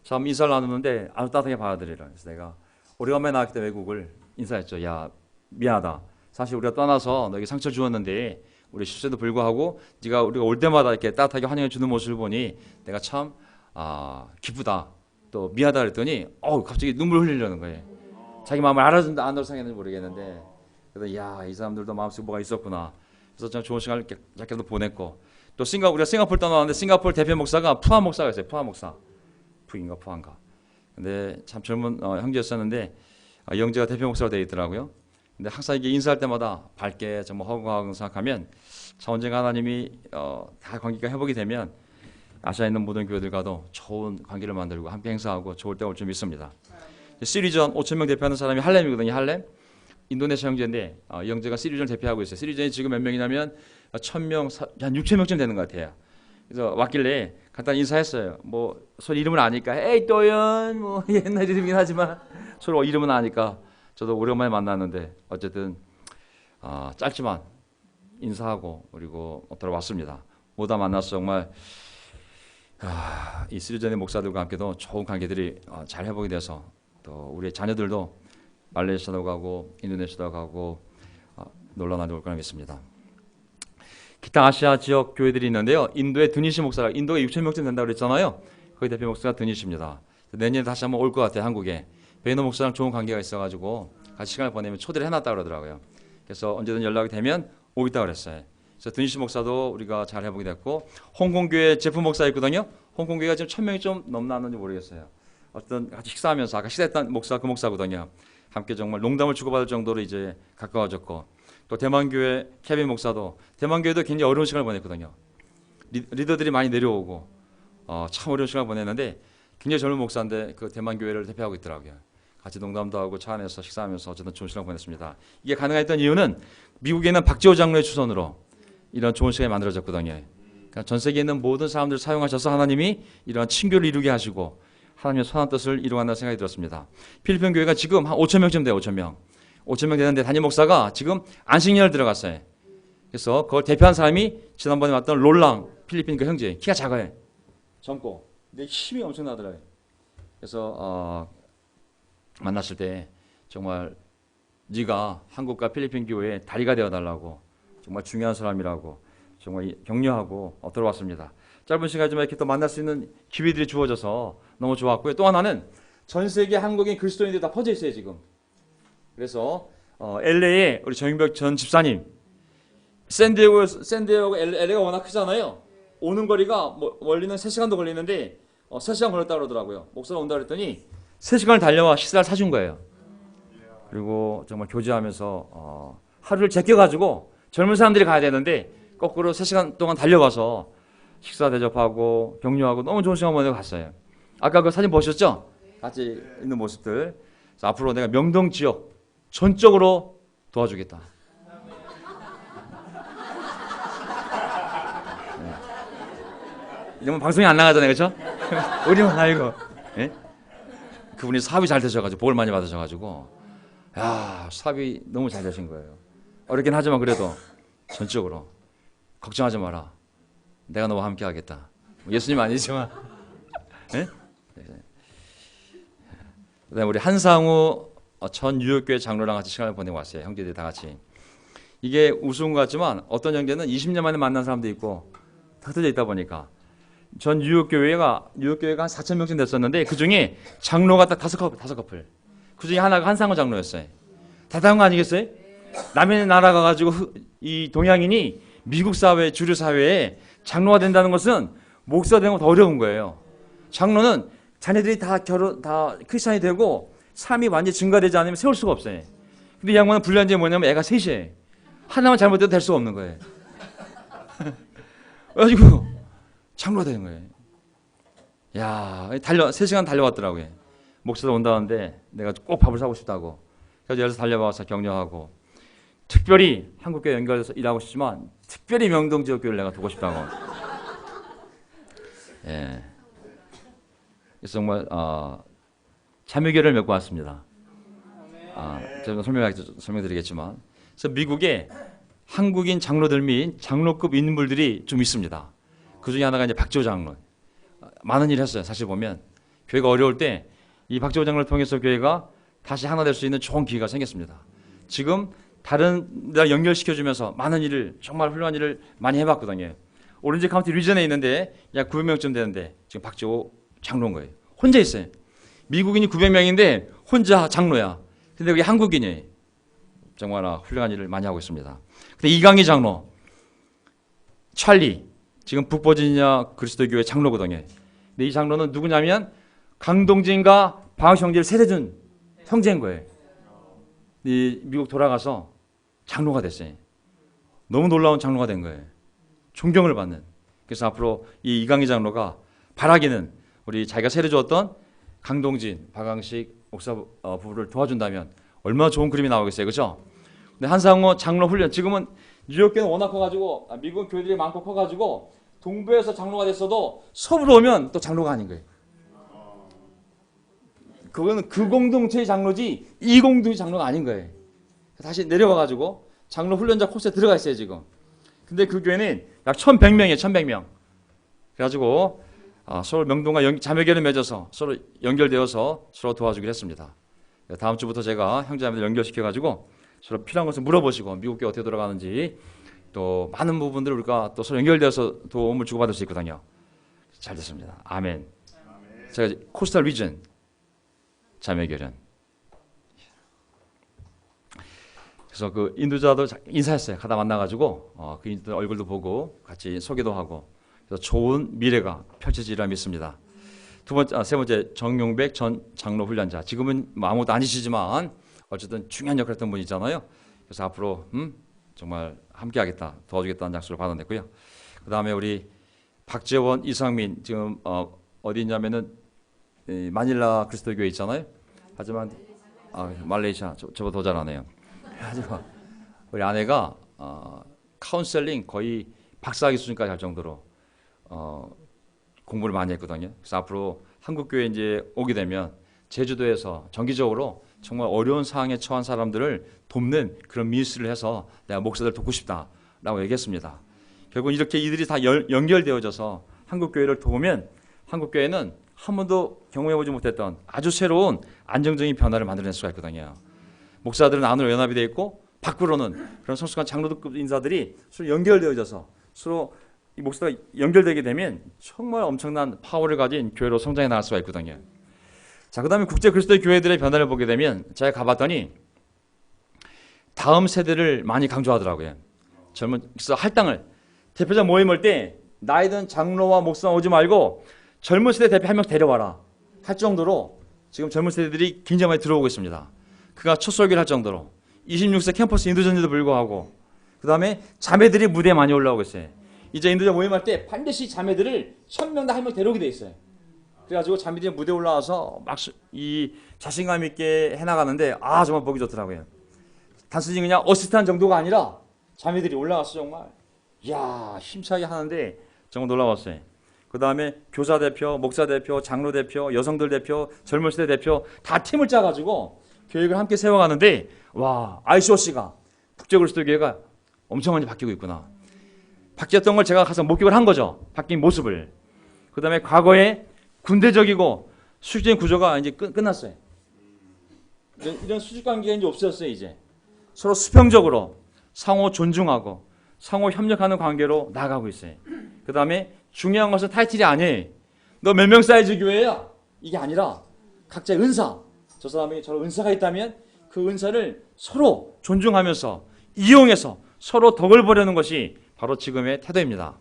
참 인사를 나누는데 아주 따뜻하게 받아들이라. 그래서 내가 오래간만에 나왔기 때문에 외국을 인사했죠. 야, 미안하다. 사실 우리가 떠나서 너에게 상처 주었는데 우리 실수에도 불구하고 우리가 올 때마다 이렇게 따뜻하게 환영해 주는 모습을 보니 내가 참 기쁘다. 또 미안하다 그랬더니 갑자기 눈물 흘리려는 거예요. 자기 마음을 알아준다 안 알아주는지 모르겠는데 그래서 야, 이 사람들도 마음속에 뭐가 있었구나. 그래서 좀 좋은 시간을 짧게도 보냈고 또 우리가 싱가포르 떠나왔는데 싱가포르 대표 목사가 푸아 목사가 있어요. 푸아 목사. 푸인가 푸안가. 근데 참 젊은 형제였었는데 영재가 대표 목사로 되어 있더라고요. 근데 항상 이게 인사할 때마다 밝게 정말 허공하고 생각하면 참 언젠가 하나님이 다 관계가 회복이 되면 아시아에 있는 모든 교회들과도 좋은 관계를 만들고 함께 행사하고 좋을 때가 올 줄 믿습니다. 시리전 5,000명 대표하는 사람이 할렘이거든요. 할렘. 인도네시아 형제인데 영재가 시리전을 대표하고 있어요. 시리전이 지금 몇 명이냐면 1,000명, 한 6,000명쯤 되는 것 같아요. 그래서 왔길래 간단히 인사했어요. 뭐 서로 이름을 아니까 에이 또연 뭐 옛날 이름이긴 하지만 서로 이름은 아니까 저도 오랜만에 만났는데 어쨌든 짧지만 인사하고 그리고 돌아왔습니다. 모두 만나서 정말 이 시리전의 목사들과 함께도 좋은 관계들이 잘 회복이 돼서 또 우리 자녀들도 말레이시아도 가고 인도네시아도 가고 놀러 다녀올 거라 믿습니다. 기타 아시아 지역 교회들이 있는데요. 인도의 드니시 목사가 인도가 6,000명쯤 된다고 그랬잖아요. 거기 대표 목사가 드니시입니다. 내년에 다시 한번 올 것 같아요. 한국에. 베이너 목사랑 좋은 관계가 있어가지고 같이 시간을 보내면 초대를 해놨다 그러더라고요. 그래서 언제든 연락이 되면 오겠다 그랬어요. 그래서 드니시 목사도 우리가 잘 회복이 됐고 홍콩교회 제프 목사 있거든요. 홍콩교회가 지금 1,000명이 좀 넘나는지 모르겠어요. 어떤 같이 식사하면서 아까 식사했던 목사 그 목사거든요. 함께 정말 농담을 주고받을 정도로 이제 가까워졌고 또 대만교회 케빈 목사도 대만교회도 굉장히 어려운 시간을 보냈거든요. 리더들이 많이 내려오고 참 어려운 시간을 보냈는데 굉장히 젊은 목사인데 그 대만교회를 대표하고 있더라고요. 같이 농담도 하고 차 안에서 식사하면서 어쨌든 좋은 시간을 보냈습니다. 이게 가능했던 이유는 미국에 있는 박지호 장로의 추선으로 이런 좋은 시간이 만들어졌거든요. 그러니까 전 세계에 있는 모든 사람들을 사용하셔서 하나님이 이러한 친교를 이루게 하시고 하나님의 선한 뜻을 이루어간다는 생각이 들었습니다. 필리핀 교회가 지금 한 5,000명쯤 돼요. 5,000명 되는데 담임 목사가 지금 안식년을 들어갔어요. 그래서 그걸 대표한 사람이 지난번에 왔던 롤랑 필리핀 그 형제. 키가 작아요. 젊고. 근데 힘이 엄청나더라고요. 그래서 만났을 때 정말 네가 한국과 필리핀 교회의 다리가 되어달라고 정말 중요한 사람이라고 정말 격려하고 들어왔습니다. 짧은 시간이지만 이렇게 또 만날 수 있는 기회들이 주어져서 너무 좋았고요. 또 하나는 전 세계 한국인 그리스도인들이 다 퍼져 있어요 지금. 그래서 LA에 우리 정인벽 전 집사님 샌디에고 LA가 워낙 크잖아요. 오는 거리가 뭐 멀리는 3시간도 걸리는데 3시간 걸렸다 그러더라고요. 목사가 온다 그랬더니 3시간을 달려와 식사를 사준 거예요. 그리고 정말 교제하면서 하루를 제껴가지고 젊은 사람들이 가야 되는데 거꾸로 3시간 동안 달려와서 식사 대접하고 격려하고 너무 좋은 시간 보내고 갔어요. 아까 그 사진 보셨죠? 같이 있는 모습들. 그래서 앞으로 내가 명동 지역 전적으로 도와주겠다. 네. 이러면 방송이 안 나가잖아요, 그렇죠? 우리만 알고. 네? 그분이 사업이 잘 되셔가지고 복을 많이 받으셔가지고, 야 사업이 너무 잘 되신 거예요. 어렵긴 하지만 그래도 전적으로 걱정하지 마라. 내가 너와 함께하겠다. 예수님 아니지만. 네? 그다음에 우리 한상우 전 뉴욕교회 장로랑 같이 시간을 보내고 왔어요. 형제들이 다 같이. 이게 우스운 것 같지만 어떤 형제는 20년 만에 만난 사람도 있고 흩어져 있다 보니까 전 뉴욕교회가 한 4,000명쯤 됐었는데 그중에 장로가 딱 5커플. 그중에 하나가 한상우 장로였어요. 대단한 거 아니겠어요? 남의 나라 가가지고 이 동양인이 미국 사회, 주류 사회에 장로가 된다는 것은 목사가 되는 건 더 어려운 거예요. 장로는 자녀들이 다 크리스찬이 되고 삶이 완전히 증가되지 않으면 세울 수가 없어요. 근데 이 양반은 불리한 점이 뭐냐면 애가 셋이에요. 하나만 잘못해도 될 수가 없는 거예요. 그래가지고 장로가 되는 거예요. 야, 3시간 달려왔더라고요. 목사도 온다는데 내가 꼭 밥을 사고 싶다고. 그래서 여기서 달려와서 격려하고, 특별히 한국교회 연결해서 일하고 싶지만 특별히 명동지역교회를 내가 두고 싶다고. 예. 그래서 정말 자매교회를 맺고 왔습니다. 제가 설명드리겠지만, 그래서 미국에 한국인 장로들 및 장로급 인물들이 좀 있습니다. 그 중에 하나가 이제 박지호 장로. 많은 일을 했어요. 사실 보면 교회가 어려울 때 이 박지호 장로를 통해서 교회가 다시 하나 될 수 있는 좋은 기회가 생겼습니다. 지금 다른 데랑 연결시켜주면서 많은 일을, 정말 훌륭한 일을 많이 해봤거든요. 오렌지 카운티 리전에 있는데 약 900명쯤 되는데 지금 박지호 장로인 거예요. 혼자 있어요. 미국인이 900명인데 혼자 장로야. 근데 여기 한국인이 정말 훌륭한 일을 많이 하고 있습니다. 근데 이강희 장로, 찰리, 지금 북버지니아 그리스도교회 장로거든요. 근데 이 장로는 누구냐면 강동진과 방학 형제를 세대준 형제인 거예요. 이 미국 돌아가서 장로가 됐어요. 너무 놀라운 장로가 된 거예요. 존경을 받는. 그래서 앞으로 이 이강희 장로가 바라기는 우리 자기가 세대주었던 강동진, 박광식 목사 부부를 도와준다면 얼마나 좋은 그림이 나오겠어요. 그렇죠? 근데 한상호 장로 훈련, 지금은 뉴욕교회는 워낙 커가지고, 미국 교회들이 많고 커가지고 동부에서 장로가 됐어도 서부로 오면 또 장로가 아닌 거예요. 그거는 그 공동체의 장로지 이 공동체의 장로가 아닌 거예요. 다시 내려와가지고 장로 훈련자 코스에 들어가 있어요 지금. 근데 그 교회는 약 1100명이에요. 1100명. 그래가지고 서로 명동과 자매교를 맺어서 서로 연결되어서 서로 도와주기로 했습니다. 다음 주부터 제가 형제자매들 연결시켜가지고 서로 필요한 것을 물어보시고 미국 교회 어떻게 돌아가는지, 또 많은 부분들을 우리가 또 서로 연결되어서 도움을 주고받을 수 있거든요. 잘 됐습니다. 아멘. 제가 코스탈 리전 자매교련. 그래서 그 인도자도 인사했어요. 가다 만나가지고 그 인도 얼굴도 보고 같이 소개도 하고, 그래서 좋은 미래가 펼쳐지리라 믿습니다. 세 번째 정용백 전 장로 훈련자. 지금은 아무것도 아니시지만 어쨌든 중요한 역할을 했던 분이잖아요. 그래서 앞으로 정말 함께하겠다, 도와주겠다는 약속을 받아냈고요. 그 다음에 우리 박재원, 이상민, 지금 어디 있냐면은 마닐라 그리스도교회 있잖아요. 하지만 말레이시아, 저보다 더 잘하네요. 하지만 우리 아내가 카운셀링 거의 박사학위 수준까지 할 정도로 공부를 많이 했거든요. 그래서 앞으로 한국 교회 이제 오게 되면 제주도에서 정기적으로 정말 어려운 상황에 처한 사람들을 돕는 그런 미니스트리를 해서 내가 목사들 돕고 싶다라고 얘기했습니다. 결국 이렇게 이들이 다 연결되어져서 한국 교회를 도우면 한국 교회는 한 번도 경험해보지 못했던 아주 새로운 안정적인 변화를 만들어낼 수가 있거든요. 목사들은 안으로 연합이 되어 있고 밖으로는 그런 성숙한 장로급 인사들이 서로 연결되어져서 서로 이 목사가 연결되게 되면 정말 엄청난 파워를 가진 교회로 성장해 나갈 수가 있거든요. 자, 그 다음에 국제 그리스도의 교회들의 변화를 보게 되면 제가 가봤더니 다음 세대를 많이 강조하더라고요. 그래서 할당을, 대표자 모임 올 때 나이든 장로와 목사 오지 말고 젊은 세대 대표 한 명 데려와라 할 정도로 지금 젊은 세대들이 굉장히 많이 들어오고 있습니다. 그가 첫 설교를 할 정도로 26세 캠퍼스 인도전에도 불구하고, 그 다음에 자매들이 무대에 많이 올라오고 있어요. 이제 인도자 모임할 때 반드시 자매들을 1000명 다 한 명 데려오게 돼 있어요. 그래가지고 자매들이 무대에 올라와서 막 이 자신감 있게 해나가는데 정말 보기 좋더라고요. 단순히 그냥 어시스트한 정도가 아니라 자매들이 올라와서 정말 이야 힘차게 하는데 정말 놀라웠어요. 그 다음에 교사 대표, 목사 대표, 장로 대표, 여성들 대표, 젊은 세대 대표 다 팀을 짜가지고 교육을 함께 세워가는데 와, ICOC가 국제그리스도교회가 엄청 많이 바뀌고 있구나. 바뀌었던 걸 제가 가서 목격을 한 거죠. 바뀐 모습을. 그 다음에 과거에 군대적이고 수직적인 구조가 이제 끝났어요. 이런 수직 관계가 이제 없어졌어요. 이제 서로 수평적으로 상호 존중하고 상호 협력하는 관계로 나아가고 있어요. 그 다음에 중요한 것은 타이틀이 아니에요. 너 몇 명 사이즈 교회야? 이게 아니라 각자의 은사, 저 사람이 저런 은사가 있다면 그 은사를 서로 존중하면서 이용해서 서로 덕을 보려는 것이 바로 지금의 태도입니다.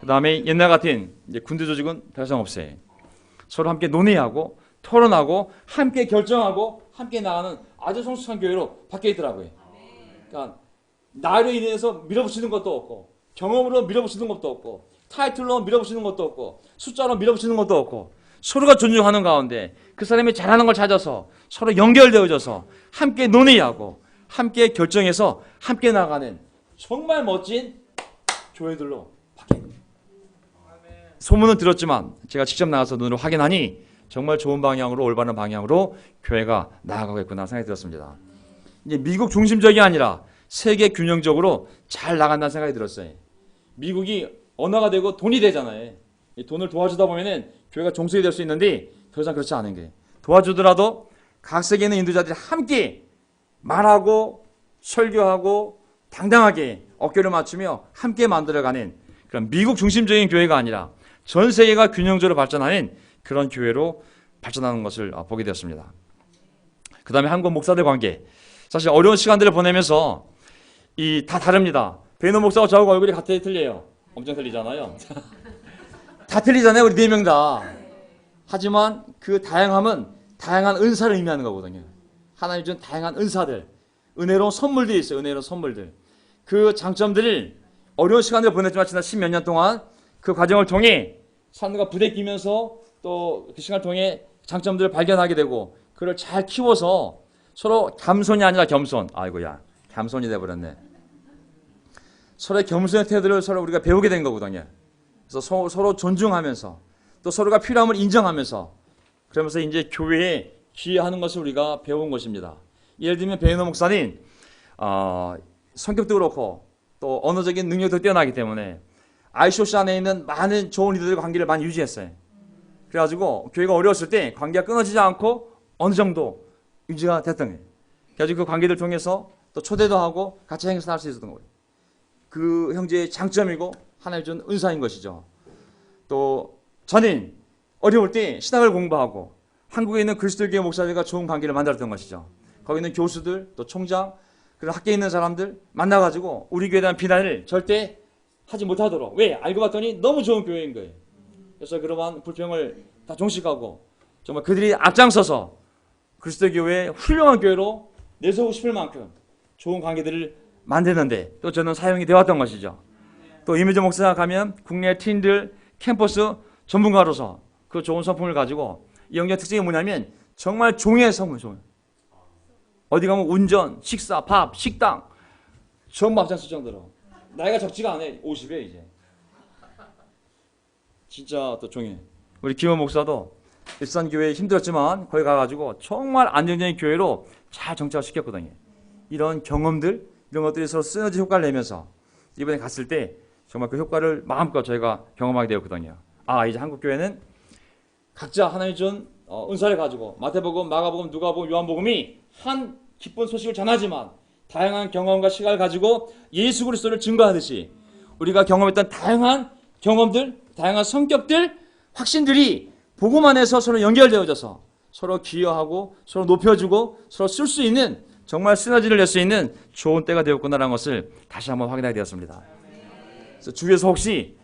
그 다음에 옛날 같은 이제 군대 조직은 더 이상 없어요. 서로 함께 논의하고 토론하고 함께 결정하고 함께 나가는 아주 성숙한 교회로 바뀌어 있더라고요. 그러니까 나이로 인해서 밀어붙이는 것도 없고 경험으로 밀어붙이는 것도 없고 타이틀로 밀어붙이는 것도 없고 숫자로 밀어붙이는 것도 없고 서로가 존중하는 가운데 그 사람이 잘하는 걸 찾아서 서로 연결되어져서 함께 논의하고 함께 결정해서 함께 나가는 정말 멋진 교회들로 바뀝니다. 소문은 들었지만 제가 직접 나가서 눈으로 확인하니 정말 좋은 방향으로 올바른 방향으로 교회가 나아가고 있구나 생각이 들었습니다. 이제 미국 중심적이 아니라 세계 균형적으로 잘 나간다는 생각이 들었어요. 미국이 언어가 되고 돈이 되잖아요. 이 돈을 도와주다 보면은 교회가 종속이 될 수 있는데 더 이상 그렇지 않은 게 도와주더라도 각 세계에 있는 인도자들이 함께 말하고 설교하고 당당하게 어깨를 맞추며 함께 만들어가는 그런 미국 중심적인 교회가 아니라 전 세계가 균형적으로 발전하는 그런 교회로 발전하는 것을 보게 되었습니다. 그 다음에 한국 목사들 관계. 사실 어려운 시간들을 보내면서 다 다릅니다. 베너 목사하고 저하고 얼굴이 같아 틀려요. 엄청 틀리잖아요. 다 틀리잖아요. 우리 4명 다. 하지만 그 다양함은 다양한 은사를 의미하는 거거든요. 하나님 준 다양한 은사들, 은혜로운 선물들이 있어요. 은혜로운 선물들. 그 장점들을 어려운 시간을 보냈지만 지난 10몇 년 동안 그 과정을 통해 사람들과 부대끼면서 또 그 시간을 통해 장점들을 발견하게 되고 그걸 잘 키워서 서로 겸손이 아니라 겸손. 아이고야, 겸손이 돼버렸네. 서로의 겸손의 태도를 서로 우리가 배우게 된 거거든요. 그래서 서로 존중하면서 또 서로가 필요함을 인정하면서 그러면서 이제 교회에 기여하는 것을 우리가 배운 것입니다. 예를 들면 베이너 목사님 성격도 그렇고 또 언어적인 능력도 뛰어나기 때문에 ICOC 안에 있는 많은 좋은 리더들과 관계를 많이 유지했어요. 그래가지고 교회가 어려웠을 때 관계가 끊어지지 않고 어느 정도 유지가 됐던 거예요. 그래가지고 그 관계를 통해서 또 초대도 하고 같이 행사할 수 있었던 거예요. 그 형제의 장점이고 하나님 준 은사인 것이죠. 또 저는 어려울 때 신학을 공부하고 한국에 있는 그리스도교회 목사들과 좋은 관계를 만들었던 것이죠. 거기 있는 교수들 또 총장 그런 학계에 있는 사람들 만나가지고 우리 교회에 대한 비난을 절대 하지 못하도록. 왜? 알고 봤더니 너무 좋은 교회인 거예요. 그래서 그러한 불평을 다 종식하고 정말 그들이 앞장서서 그리스도교회의 훌륭한 교회로 내세우고 싶을 만큼 좋은 관계들을 만드는데 또 저는 사용이 되었던 것이죠. 또 이미재 목사가 가면 국내 팀들 캠퍼스 전문가로서 그 좋은 성품을 가지고 이 형제의 특징이 뭐냐면 정말 종의 성을 종을. 어디 가면 운전, 식사, 밥, 식당 전부 앞장설 정도로 나이가 적지가 않아요. 50에 이제. 진짜 또 종이. 우리 김원 목사도 일산교회 힘들었지만 거기 가가지고 정말 안정적인 교회로 잘 정착시켰거든요. 이런 경험들 이런 것들이 서로 시너지 효과를 내면서 이번에 갔을 때 정말 그 효과를 마음껏 저희가 경험하게 되었거든요. 이제 한국교회는 각자 하나님 준 은사를 가지고 마태복음, 마가복음, 누가복음, 요한복음이 한 기쁜 소식을 전하지만 다양한 경험과 시각을 가지고 예수 그리스도를 증거하듯이 우리가 경험했던 다양한 경험들, 다양한 성격들, 확신들이 복음 안에서 서로 연결되어져서 서로 기여하고 서로 높여주고 서로 쓸 수 있는 정말 시너지를 낼 수 있는 좋은 때가 되었구나라는 것을 다시 한번 확인하게 되었습니다. 그래서 주위에서 혹시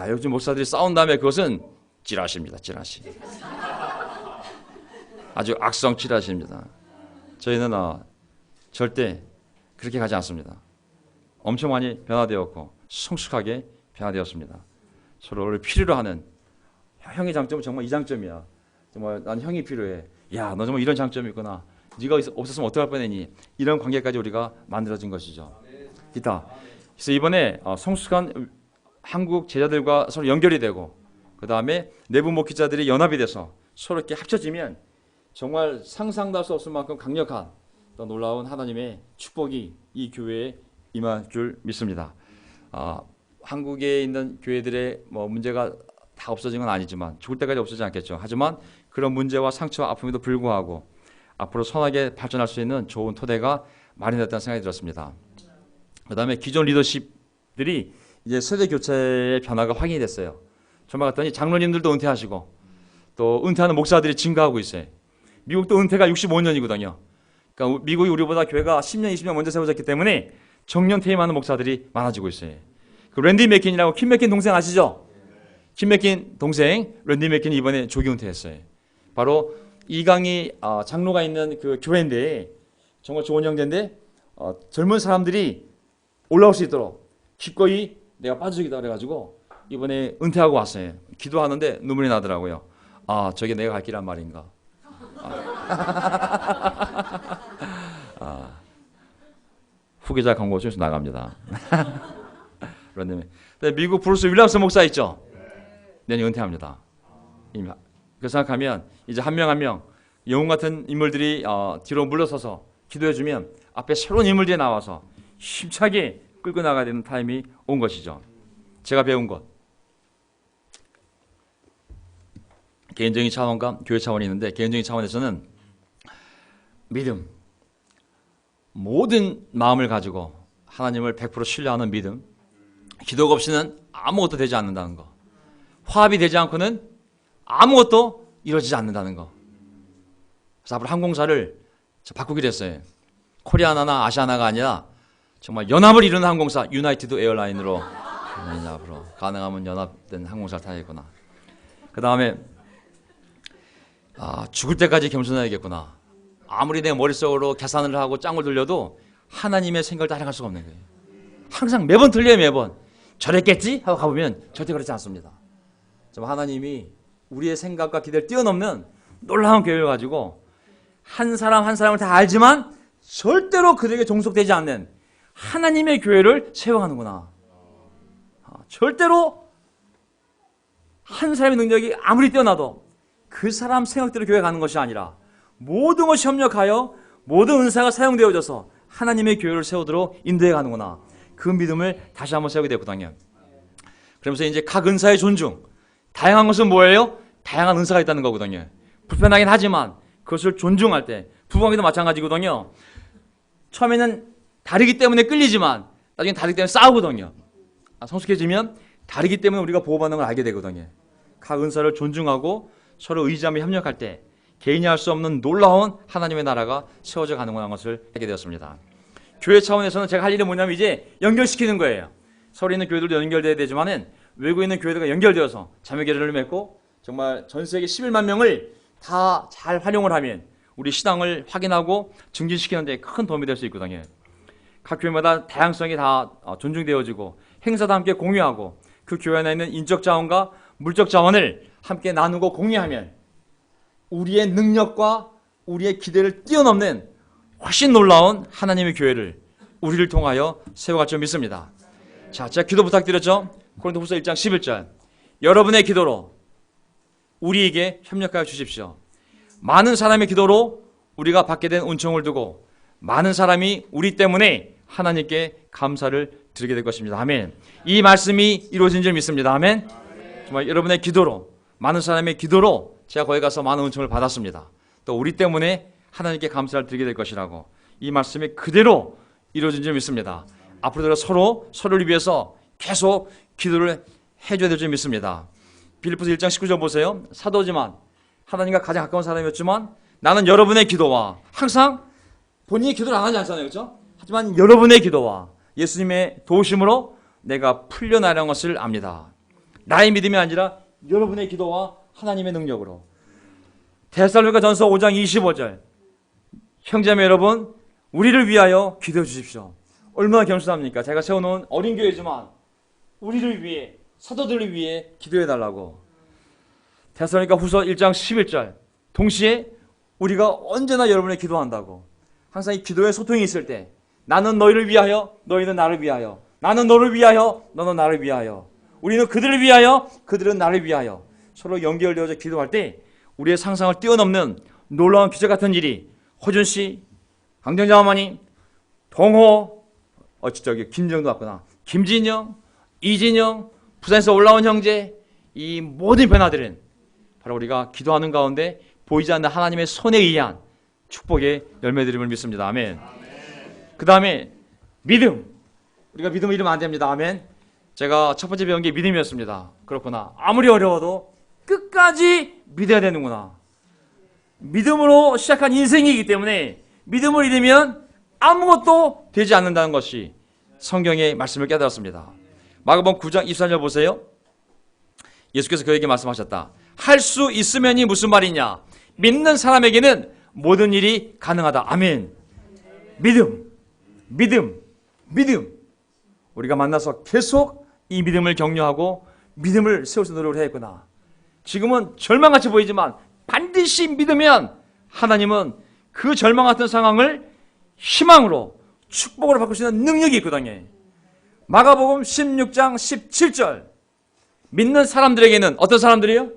요즘 목사들이 싸운 다음에 그것은 찌라시입니다. 찌라시. 아주 악성 찌라시입니다. 저희는 절대 그렇게 가지 않습니다. 엄청 많이 변화되었고 성숙하게 변화되었습니다. 서로를 필요로 하는 형의 장점은 정말 이 장점이야. 정말 난 형이 필요해. 야, 너 정말 이런 장점이 있구나. 네가 없었으면 어떡할 뻔했니? 이런 관계까지 우리가 만들어진 것이죠. 기타. 그래서 이번에 성숙한 한국 제자들과 서로 연결이 되고 그 다음에 내부 목회자들이 연합이 돼서 서로 이렇게 합쳐지면 정말 상상도 할 수 없을 만큼 강력한 또 놀라운 하나님의 축복이 이 교회에 임할 줄 믿습니다. 한국에 있는 교회들의 문제가 다 없어진 건 아니지만 죽을 때까지 없어지지 않겠죠. 하지만 그런 문제와 상처와 아픔에도 불구하고 앞으로 선하게 발전할 수 있는 좋은 토대가 마련됐다는 생각이 들었습니다. 그 다음에 기존 리더십들이 이제 세대 교체의 변화가 확인이 됐어요. 정말 갔더니 장로님들도 은퇴하시고 또 은퇴하는 목사들이 증가하고 있어요. 미국도 은퇴가 65년이거든요. 그러니까 미국이 우리보다 교회가 10년, 20년 먼저 세워졌기 때문에 정년 퇴임하는 목사들이 많아지고 있어요. 그 랜디 맥킨이라고 킴 맥킨 동생 아시죠? 김맥킨 동생 런디 맥킨이 이번에 조기 은퇴했어요. 바로 이강희 장로가 있는 그 교회인데 정말 좋은 형제인데 젊은 사람들이 올라올 수 있도록 기꺼이 내가 빠져주기다 그래가지고 이번에 은퇴하고 왔어요. 기도하는데 눈물이 나더라고요. 아, 저게 내가 갈 길란 말인가. 후계자 광고 중에서 나갑니다. 그런데 미국 브루스 윌리엄스 목사 있죠? 내년 은퇴합니다. 그 생각하면 이제 한 명 한 명 영웅 같은 인물들이 뒤로 물러서서 기도해주면 앞에 새로운 인물들이 나와서 힘차게 끌고 나가야 되는 타임이 온 것이죠. 제가 배운 것, 개인적인 차원과 교회 차원이 있는데 개인적인 차원에서는 믿음, 모든 마음을 가지고 하나님을 100% 신뢰하는 믿음, 기도가 없이는 아무것도 되지 않는다는 거, 화합이 되지 않고는 아무것도 이루어지지 않는다는 거. 그래서 앞으로 항공사를 바꾸기로 했어요. 코리아나나 아시아나가 아니라 정말 연합을 이루는 항공사 유나이티드 에어라인으로 앞으로 가능하면 연합된 항공사를 타야겠구나. 그 다음에 죽을 때까지 겸손해야겠구나. 아무리 내 머릿속으로 계산을 하고 짱을 돌려도 하나님의 생각을 따라갈 수가 없는 거예요. 항상 매번 틀려요. 매번 저랬겠지? 하고 가보면 절대 그렇지 않습니다. 좀 하나님이 우리의 생각과 기대를 뛰어넘는 놀라운 계획을 가지고 한 사람 한 사람을 다 알지만 절대로 그들에게 종속되지 않는 하나님의 교회를 세워가는구나. 절대로 한 사람의 능력이 아무리 뛰어나도 그 사람 생각대로 교회 가는 것이 아니라 모든 것이 협력하여 모든 은사가 사용되어져서 하나님의 교회를 세우도록 인도해 가는구나. 그 믿음을 다시 한번 세우게 됐거든요. 그러면서 이제 각 은사의 존중, 다양한 것은 뭐예요? 다양한 은사가 있다는 거거든요. 불편하긴 하지만 그것을 존중할 때 부부관계도 마찬가지거든요. 처음에는 다르기 때문에 끌리지만 나중에 다르기 때문에 싸우거든요. 성숙해지면 다르기 때문에 우리가 보호받는 걸 알게 되거든요. 각 은사를 존중하고 서로 의지하며 협력할 때 개인이 할 수 없는 놀라운 하나님의 나라가 세워져 가는구나 것을 알게 되었습니다. 교회 차원에서는 제가 할 일은 뭐냐면 이제 연결시키는 거예요. 서로 있는 교회들도 연결돼야 되지만은 외국에 있는 교회들과 연결되어서 자매교회를 맺고 정말 전 세계 11만 명을 다 잘 활용을 하면 우리 신앙을 확인하고 증진시키는 데 큰 도움이 될 수 있거든요. 각 교회마다 다양성이 다 존중되어지고 행사도 함께 공유하고 그 교회 안에 있는 인적 자원과 물적 자원을 함께 나누고 공유하면 우리의 능력과 우리의 기대를 뛰어넘는 훨씬 놀라운 하나님의 교회를 우리를 통하여 세워갈 줄 믿습니다. 자, 제가 기도 부탁드렸죠? 고린도후서 1장 11절 여러분의 기도로 우리에게 협력하여 주십시오. 많은 사람의 기도로 우리가 받게 된 은총을 두고 많은 사람이 우리 때문에 하나님께 감사를 드리게 될 것입니다. 아멘. 이 말씀이 이루어진 줄 믿습니다. 아멘. 정말 여러분의 기도로 많은 사람의 기도로 제가 거기 가서 많은 은총을 받았습니다. 또 우리 때문에 하나님께 감사를 드리게 될 것이라고 이 말씀이 그대로 이루어진 줄 믿습니다. 앞으로도 서로를 위해서 계속 기도를 해줘야 될 줄 믿습니다. 빌립보서 1장 19절 보세요. 사도지만 하나님과 가장 가까운 사람이었지만 나는 여러분의 기도와 항상 본인이 기도를 안 하지 않잖아요. 그렇죠? 하지만 여러분의 기도와 예수님의 도우심으로 내가 풀려나가는 것을 압니다. 나의 믿음이 아니라 여러분의 기도와 하나님의 능력으로. 데살로니가전서 5장 25절 형제자매 여러분 우리를 위하여 기도해 주십시오. 얼마나 겸손합니까? 제가 세워놓은 어린 교회지만 우리를 위해 사도들을 위해 기도해 달라고. 데살로니가 후서 1장 11절 동시에 우리가 언제나 여러분의 기도한다고. 항상 이 기도의 소통이 있을 때 나는 너희를 위하여 너희는 나를 위하여 나는 너를 위하여 너는 나를 위하여 우리는 그들을 위하여 그들은 나를 위하여 서로 연결되어져 기도할 때 우리의 상상을 뛰어넘는 놀라운 기적 같은 일이 허준씨, 강정자 어머니, 동호, 김정도 왔구나. 김진영, 이진영, 부산에서 올라온 형제 이 모든 변화들은 바로 우리가 기도하는 가운데 보이지 않는 하나님의 손에 의한 축복의 열매들임을 믿습니다. 아멘. 그 다음에 믿음. 우리가 믿음을 잃으면 안 됩니다. 아멘. 제가 첫 번째 배운 게 믿음이었습니다. 그렇구나. 아무리 어려워도 끝까지 믿어야 되는구나. 믿음으로 시작한 인생이기 때문에 믿음을 잃으면 아무것도 되지 않는다는 것이 성경의 말씀을 깨달았습니다. 마가복음 9장 24절 보세요. 예수께서 그에게 말씀하셨다. 할 수 있으면이 무슨 말이냐? 믿는 사람에게는 모든 일이 가능하다. 아멘. 믿음, 믿음, 믿음. 우리가 만나서 계속 이 믿음을 격려하고 믿음을 세울 수 있는 노력을 해야겠구나. 지금은 절망같이 보이지만 반드시 믿으면 하나님은 그 절망 같은 상황을 희망으로 축복으로 바꿀 수 있는 능력이 있거든요. 마가복음 16장 17절. 믿는 사람들에게는 어떤 사람들이요?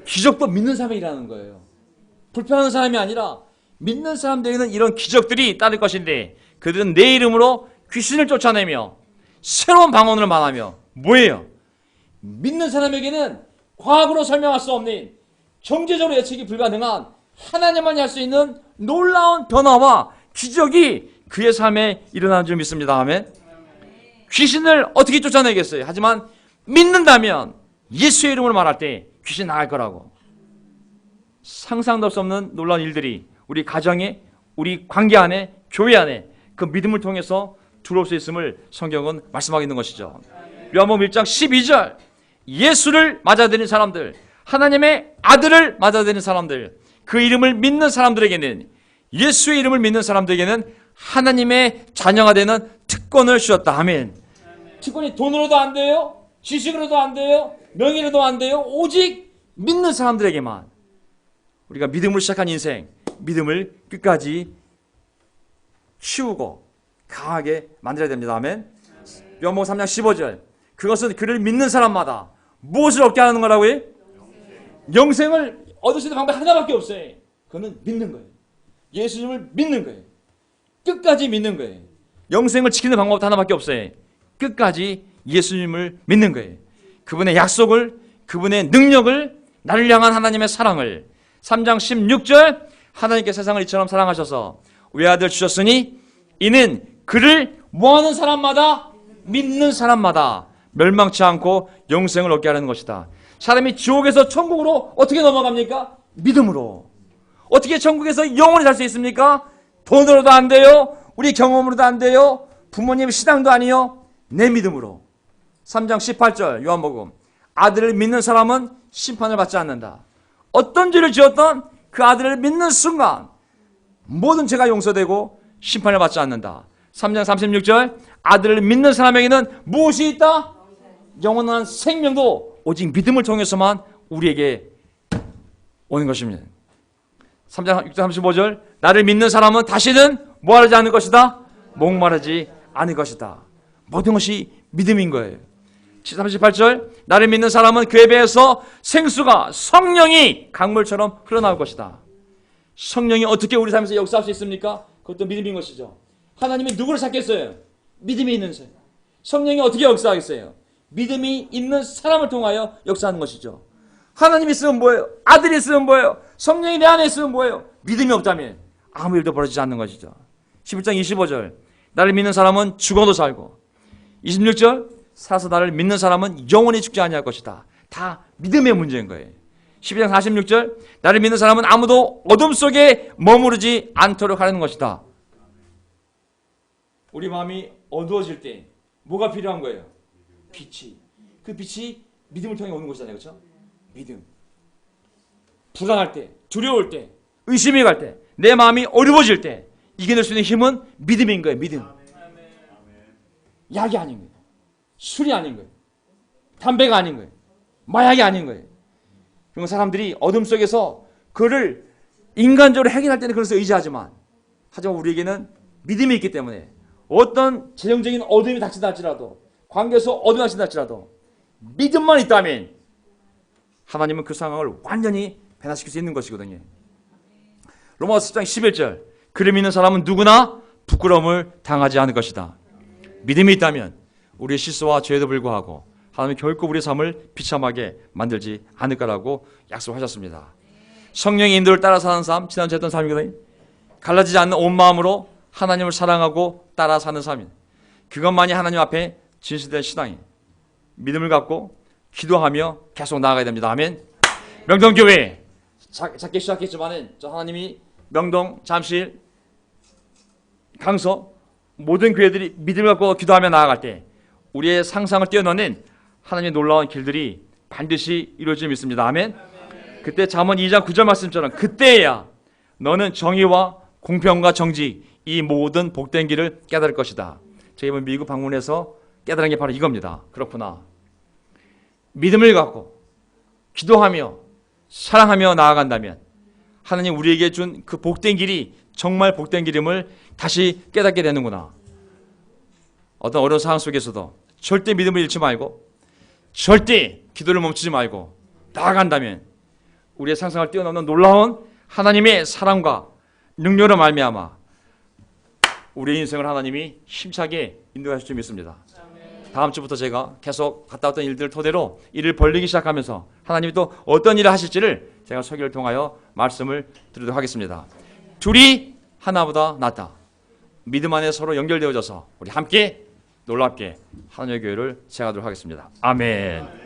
기적도 믿는 사람이라는 거예요. 불편한 사람이 아니라 믿는 사람들에게는 이런 기적들이 따를 것인데 그들은 내 이름으로 귀신을 쫓아내며 새로운 방언을 말하며 뭐예요? 믿는 사람에게는 과학으로 설명할 수 없는 경제적으로 예측이 불가능한 하나님만이 할 수 있는 놀라운 변화와 기적이 그의 삶에 일어나는 줄 믿습니다. 아멘. 귀신을 어떻게 쫓아내겠어요? 하지만 믿는다면 예수의 이름으로 말할 때 귀신 나갈 거라고. 상상도 할 수 없는 놀라운 일들이 우리 가정에, 우리 관계 안에, 교회 안에 그 믿음을 통해서 들어올 수 있음을 성경은 말씀하고 있는 것이죠. 요한복음 1장 12절. 예수를 맞아들인 사람들, 하나님의 아들을 맞아들인 사람들, 그 이름을 믿는 사람들에게는, 예수의 이름을 믿는 사람들에게는 하나님의 자녀가 되는 특권을 주셨다. 아멘. 특권이 돈으로도 안 돼요, 지식으로도 안 돼요, 명예로도 안 돼요. 오직 믿는 사람들에게만. 우리가 믿음으로 시작한 인생, 믿음을 끝까지 키우고 강하게 만들어야 됩니다. 아멘. 요한복음 3장 15절. 그것은 그를 믿는 사람마다 무엇을 얻게 하는 거라고요? 영생을 얻을 수 있는 방법이 하나밖에 없어요. 그거는 믿는 거예요. 예수님을 믿는 거예요. 끝까지 믿는 거예요. 영생을 지키는 방법도 하나밖에 없어요. 끝까지 예수님을 믿는 거예요. 그분의 약속을, 그분의 능력을, 나를 향한 하나님의 사랑을. 3장 16절. 하나님께 세상을 이처럼 사랑하셔서 외아들 주셨으니 이는 그를 뭐하는 사람마다, 믿는 사람마다 멸망치 않고 영생을 얻게 하는 것이다. 사람이 지옥에서 천국으로 어떻게 넘어갑니까? 믿음으로. 어떻게 천국에서 영원히 살 수 있습니까? 돈으로도 안 돼요, 우리 경험으로도 안 돼요, 부모님 신앙도 아니요, 내 믿음으로. 3장 18절 요한복음. 아들을 믿는 사람은 심판을 받지 않는다. 어떤 죄를 지었던 그 아들을 믿는 순간 모든 죄가 용서되고 심판을 받지 않는다. 3장 36절. 아들을 믿는 사람에게는 무엇이 있다? 영원한 생명도 오직 믿음을 통해서만 우리에게 오는 것입니다. 3장 6장 35절. 나를 믿는 사람은 다시는 뭐하지 않을 것이다? 목마르지 않을 것이다. 모든 것이 믿음인 거예요. 38절. 나를 믿는 사람은 그의 배에서 생수가, 성령이 강물처럼 흘러나올 것이다. 성령이 어떻게 우리 삶에서 역사할 수 있습니까? 그것도 믿음인 것이죠. 하나님이 누구를 찾겠어요? 믿음이 있는 사람. 성령이 어떻게 역사하겠어요? 믿음이 있는 사람을 통하여 역사하는 것이죠. 하나님이 있으면 뭐예요? 아들이 있으면 뭐예요? 성령이 내 안에 있으면 뭐예요? 믿음이 없다면 아무 일도 벌어지지 않는 것이죠. 11장 25절. 나를 믿는 사람은 죽어도 살고. 26절. 살아서 나를 믿는 사람은 영원히 죽지 아니할 것이다. 다 믿음의 문제인 거예요. 12장 46절. 나를 믿는 사람은 아무도 어둠 속에 머무르지 않도록 하려는 것이다. 우리 마음이 어두워질 때 뭐가 필요한 거예요? 빛이. 그 빛이 믿음을 통해 오는 것이잖아요. 그렇죠? 믿음. 불안할 때, 두려울 때, 의심이 갈 때, 내 마음이 어려워질 때 이겨낼 수 있는 힘은 믿음인 거예요. 믿음. 약이 아닌 거예요. 술이 아닌 거예요. 담배가 아닌 거예요. 마약이 아닌 거예요. 그런 사람들이 어둠 속에서 그를 인간적으로 해결할 때는 그래서 의지하지만, 하지만 우리에게는 믿음이 있기 때문에 어떤 재정적인 어둠이 닥친다 할지라도, 관계에서 어둠이 닥친다 할지라도 믿음만 있다면 하나님은 그 상황을 완전히 변화시킬 수 있는 것이거든요. 로마서 10장 11절. 그를 믿는 사람은 누구나 부끄러움을 당하지 않을 것이다. 믿음이 있다면 우리의 실수와 죄에도 불구하고 하나님은 결코 우리의 삶을 비참하게 만들지 않을 거라고 약속하셨습니다. 성령의 인도를 따라 사는 삶, 지난주에 했던 삶이거든요. 갈라지지 않는 온 마음으로 하나님을 사랑하고 따라 사는 삶입니다. 그것만이 하나님 앞에 진실된 신앙이에요. 믿음을 갖고 기도하며 계속 나아가야 됩니다. 아멘. 명동교회 작게 시작했지만 저 하나님이 명동, 잠실, 강서 모든 교회들이 믿음을 갖고 기도하며 나아갈 때 우리의 상상을 뛰어넘는 하나님의 놀라운 길들이 반드시 이루어질 믿습니다. 아멘. 그때 잠언 2장 9절 말씀처럼 그때야 너는 정의와 공평과 정직 이 모든 복된 길을 깨달을 것이다. 제가 이번 미국 방문해서 깨달은 게 바로 이겁니다. 그렇구나. 믿음을 갖고 기도하며 사랑하며 나아간다면 하나님 우리에게 준 그 복된 길이 정말 복된 길임을 다시 깨닫게 되는구나. 어떤 어려운 상황 속에서도 절대 믿음을 잃지 말고 절대 기도를 멈추지 말고 나아간다면 우리의 상상을 뛰어넘는 놀라운 하나님의 사랑과 능력으로 말미암아 우리의 인생을 하나님이 힘차게 인도하실 줄 믿습니다. 다음 주부터 제가 계속 갔다 왔던 일들을 토대로 일을 벌리기 시작하면서 하나님이 또 어떤 일을 하실지를 제가 설교를 통하여 말씀을 드리도록 하겠습니다. 둘이 하나보다 낫다. 믿음 안에 서로 연결되어져서 우리 함께 놀랍게 하나님의 교회를 세워가도록 하겠습니다. 아멘.